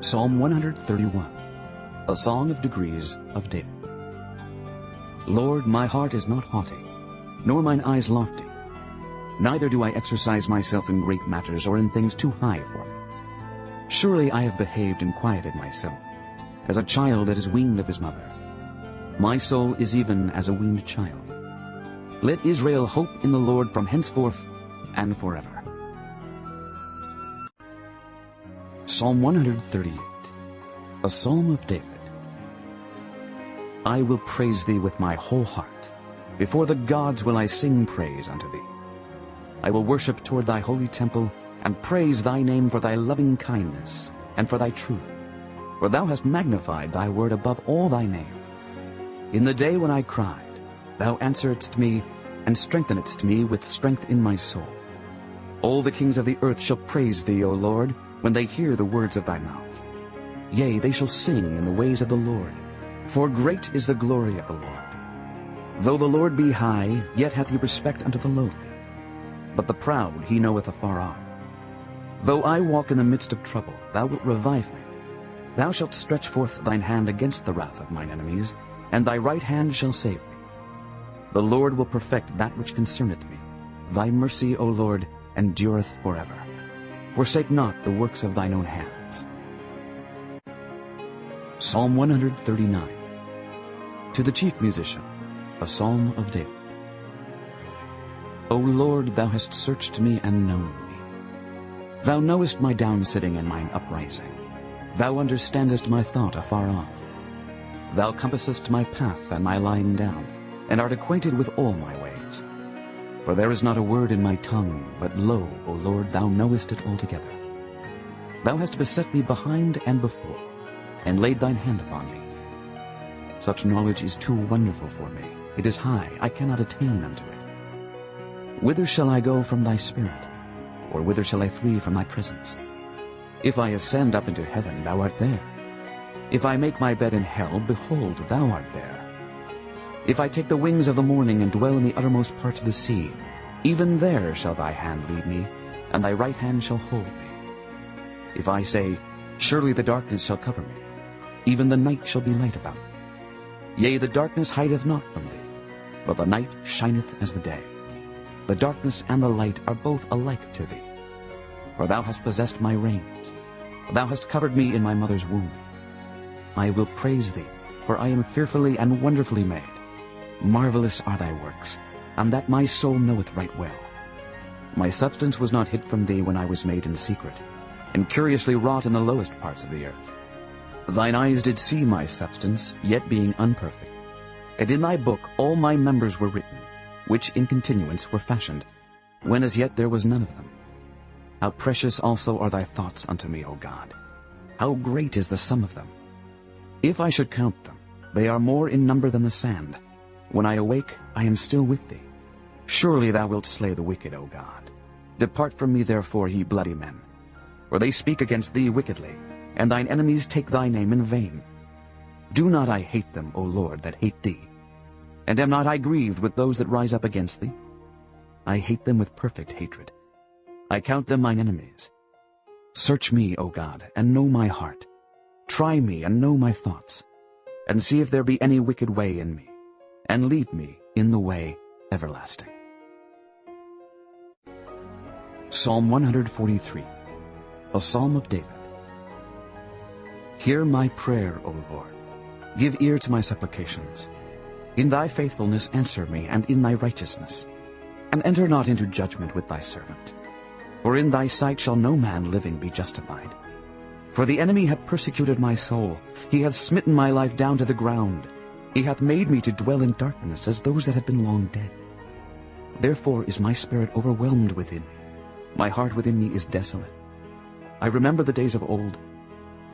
Psalm 131, a song of degrees of David. Lord, my heart is not haughty, nor mine eyes lofty. Neither do I exercise myself in great matters or in things too high for me. Surely I have behaved and quieted myself, as a child that is weaned of his mother. My soul is even as a weaned child. Let Israel hope in the Lord from henceforth and forever. Psalm 138, a psalm of David. I will praise thee with my whole heart. Before the gods will I sing praise unto thee. I will worship toward thy holy temple, and praise thy name for thy loving kindness, and for thy truth. For thou hast magnified thy word above all thy name. In the day when I cried, thou answeredst me, and strengthenedst me with strength in my soul. All the kings of the earth shall praise thee, O Lord, when they hear the words of thy mouth. Yea, they shall sing in the ways of the Lord, for great is the glory of the Lord. Though the Lord be high, yet hath he respect unto the lowly, but the proud he knoweth afar off. Though I walk in the midst of trouble, thou wilt revive me. Thou shalt stretch forth thine hand against the wrath of mine enemies, and thy right hand shall save me. The Lord will perfect that which concerneth me. Thy mercy, O Lord, endureth forever. Forsake not the works of thine own hands. Psalm 139, to the chief musician, a psalm of David. O Lord, thou hast searched me and known me. Thou knowest my downsitting and mine uprising. Thou understandest my thought afar off. Thou compassest my path and my lying down, and art acquainted with all my ways. For there is not a word in my tongue, but lo, O Lord, thou knowest it altogether. Thou hast beset me behind and before, and laid thine hand upon me. Such knowledge is too wonderful for me. It is high, I cannot attain unto it. Whither shall I go from thy spirit? Or whither shall I flee from thy presence? If I ascend up into heaven, thou art there. If I make my bed in hell, behold, thou art there. If I take the wings of the morning and dwell in the uttermost parts of the sea, even there shall thy hand lead me, and thy right hand shall hold me. If I say, surely the darkness shall cover me, even the night shall be light about me. Yea, the darkness hideth not from thee, but the night shineth as the day. The darkness and the light are both alike to thee. For thou hast possessed my reins. Thou hast covered me in my mother's womb. I will praise thee, for I am fearfully and wonderfully made. Marvelous are thy works, and that my soul knoweth right well. My substance was not hid from thee when I was made in secret, and curiously wrought in the lowest parts of the earth. Thine eyes did see my substance, yet being unperfect. And in thy book all my members were written, which in continuance were fashioned, when as yet there was none of them. How precious also are thy thoughts unto me, O God! How great is the sum of them! If I should count them, they are more in number than the sand. When I awake, I am still with thee. Surely thou wilt slay the wicked, O God. Depart from me therefore, ye bloody men. For they speak against thee wickedly, and thine enemies take thy name in vain. Do not I hate them, O Lord, that hate thee? And am not I grieved with those that rise up against thee? I hate them with perfect hatred. I count them mine enemies. Search me, O God, and know my heart. Try me and know my thoughts, and see if there be any wicked way in me, and lead me in the way everlasting. Psalm 143, a psalm of David. Hear my prayer, O Lord. Give ear to my supplications. In thy faithfulness answer me, and in thy righteousness. And enter not into judgment with thy servant. For in thy sight shall no man living be justified. For the enemy hath persecuted my soul. He hath smitten my life down to the ground. He hath made me to dwell in darkness as those that have been long dead. Therefore is my spirit overwhelmed within me. My heart within me is desolate. I remember the days of old.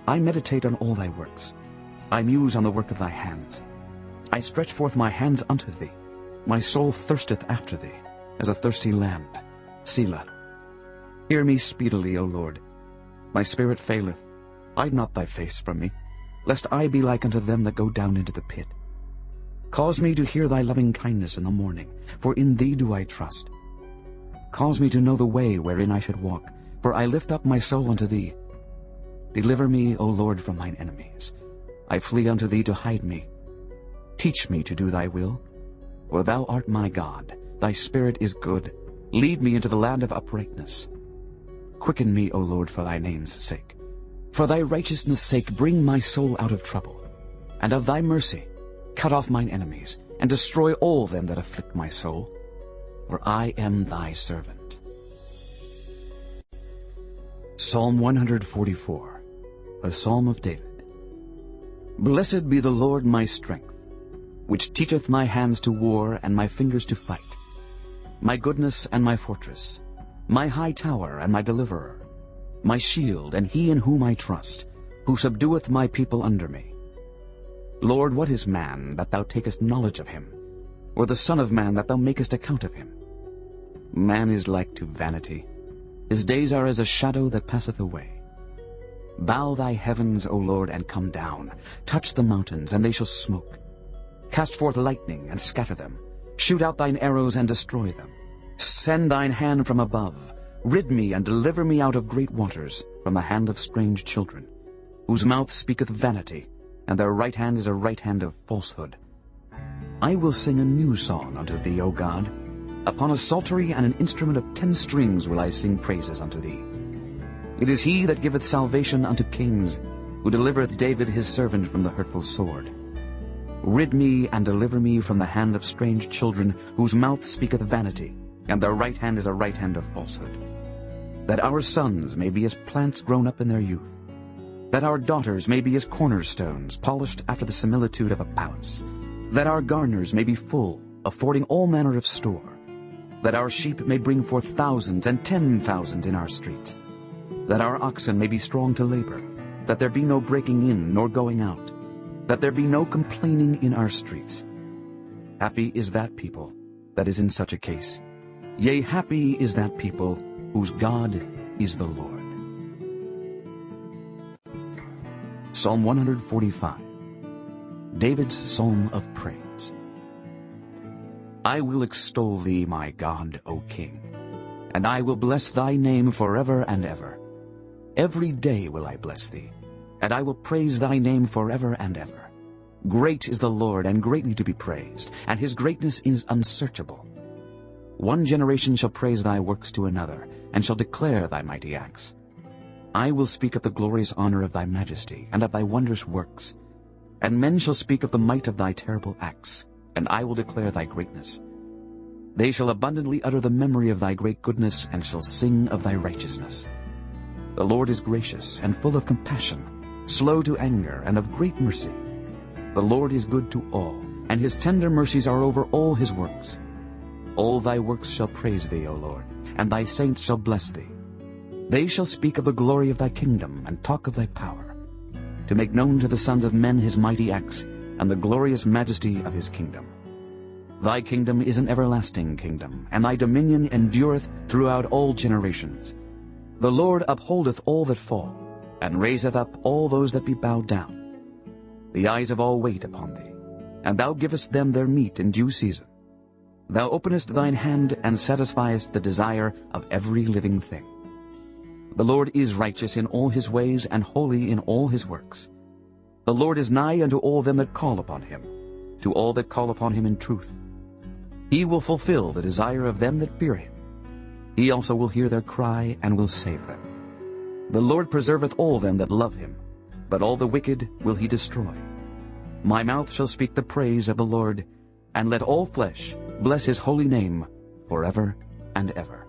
I meditate on all thy works. I muse on the work of thy hands. I stretch forth my hands unto thee. My soul thirsteth after thee, as a thirsty land. Selah. Hear me speedily, O Lord. My spirit faileth. Hide not thy face from me, lest I be like unto them that go down into the pit. Cause me to hear thy loving kindness in the morning, for in thee do I trust. Cause me to know the way wherein I should walk, for I lift up my soul unto thee. Deliver me, O Lord, from mine enemies. I flee unto thee to hide me. Teach me to do thy will. For thou art my God, thy spirit is good. Lead me into the land of uprightness. Quicken me, O Lord, for thy name's sake. For thy righteousness' sake bring my soul out of trouble. And of thy mercy cut off mine enemies, and destroy all them that afflict my soul. For I am thy servant. Psalm 144, a psalm of David. Blessed be the Lord my strength, which teacheth my hands to war and my fingers to fight, my goodness and my fortress, my high tower and my deliverer, my shield and he in whom I trust, who subdueth my people under me. Lord, what is man, that thou takest knowledge of him, or the son of man, that thou makest account of him? Man is like to vanity. His days are as a shadow that passeth away. Bow thy heavens, O Lord, and come down. Touch the mountains, and they shall smoke. Cast forth lightning, and scatter them. Shoot out thine arrows, and destroy them. Send thine hand from above. Rid me, and deliver me out of great waters, from the hand of strange children, whose mouth speaketh vanity, and their right hand is a right hand of falsehood. I will sing a new song unto thee, O God. Upon a psaltery and an instrument of 10 strings will I sing praises unto thee. It is he that giveth salvation unto kings, who delivereth David his servant from the hurtful sword. Rid me and deliver me from the hand of strange children, whose mouth speaketh vanity, and their right hand is a right hand of falsehood. That our sons may be as plants grown up in their youth, that our daughters may be as cornerstones, polished after the similitude of a palace, that our garners may be full, affording all manner of store, that our sheep may bring forth thousands and 10,000 in our streets, that our oxen may be strong to labor, that there be no breaking in nor going out, that there be no complaining in our streets. Happy is that people that is in such a case. Yea, happy is that people whose God is the Lord. Psalm 145, David's Psalm of Praise. I will extol thee, my God, O King, and I will bless thy name forever and ever. Every day will I bless thee, and I will praise thy name forever and ever. Great is the Lord, and greatly to be praised, and his greatness is unsearchable. One generation shall praise thy works to another, and shall declare thy mighty acts. I will speak of the glorious honor of thy majesty, and of thy wondrous works. And men shall speak of the might of thy terrible acts, and I will declare thy greatness. They shall abundantly utter the memory of thy great goodness, and shall sing of thy righteousness. The Lord is gracious and full of compassion, slow to anger, and of great mercy. The Lord is good to all, and his tender mercies are over all his works. All thy works shall praise thee, O Lord, and thy saints shall bless thee. They shall speak of the glory of thy kingdom, and talk of thy power, to make known to the sons of men his mighty acts, and the glorious majesty of his kingdom. Thy kingdom is an everlasting kingdom, and thy dominion endureth throughout all generations. The Lord upholdeth all that fall, and raiseth up all those that be bowed down. The eyes of all wait upon thee, and thou givest them their meat in due season. Thou openest thine hand, and satisfiest the desire of every living thing. The Lord is righteous in all his ways, and holy in all his works. The Lord is nigh unto all them that call upon him, to all that call upon him in truth. He will fulfill the desire of them that fear him. He also will hear their cry, and will save them. The Lord preserveth all them that love him, but all the wicked will he destroy. My mouth shall speak the praise of the Lord, and let all flesh bless his holy name forever and ever.